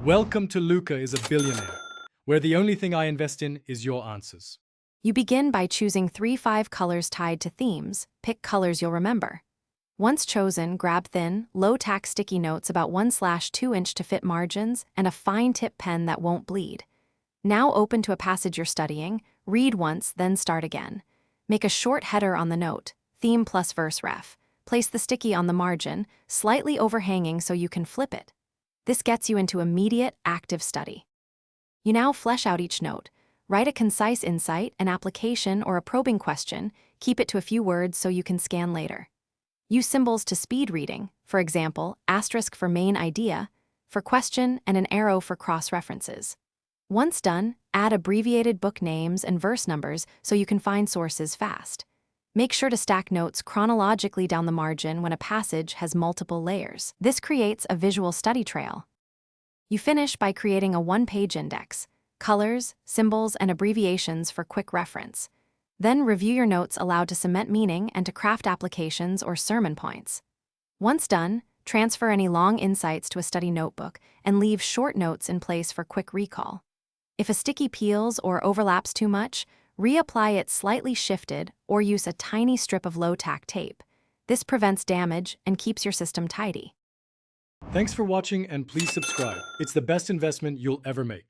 Welcome to Luca is a Billionaire, where the only thing I invest in is your answers. You begin by choosing 3-5 colors tied to themes. Pick colors you'll remember. Once chosen, grab thin, low-tack sticky notes about 1/2 inch to fit margins and a fine-tip pen that won't bleed. Now open to a passage you're studying, read once, then start again. Make a short header on the note, theme plus verse ref. Place the sticky on the margin, slightly overhanging so you can flip it. This gets you into immediate, active study. You now flesh out each note. Write a concise insight, an application, or a probing question. Keep it to a few words so you can scan later. Use symbols to speed reading, for example, asterisk for main idea, for question, and an arrow for cross-references. Once done, add abbreviated book names and verse numbers so you can find sources fast. Make sure to stack notes chronologically down the margin when a passage has multiple layers. This creates a visual study trail. You finish by creating a one-page index, colors, symbols, and abbreviations for quick reference. Then review your notes aloud to cement meaning and to craft applications or sermon points. Once done, transfer any long insights to a study notebook and leave short notes in place for quick recall. If a sticky peels or overlaps too much, reapply it slightly shifted or use a tiny strip of low-tack tape. This prevents damage and keeps your system tidy. Thanks for watching and please subscribe. It's the best investment you'll ever make.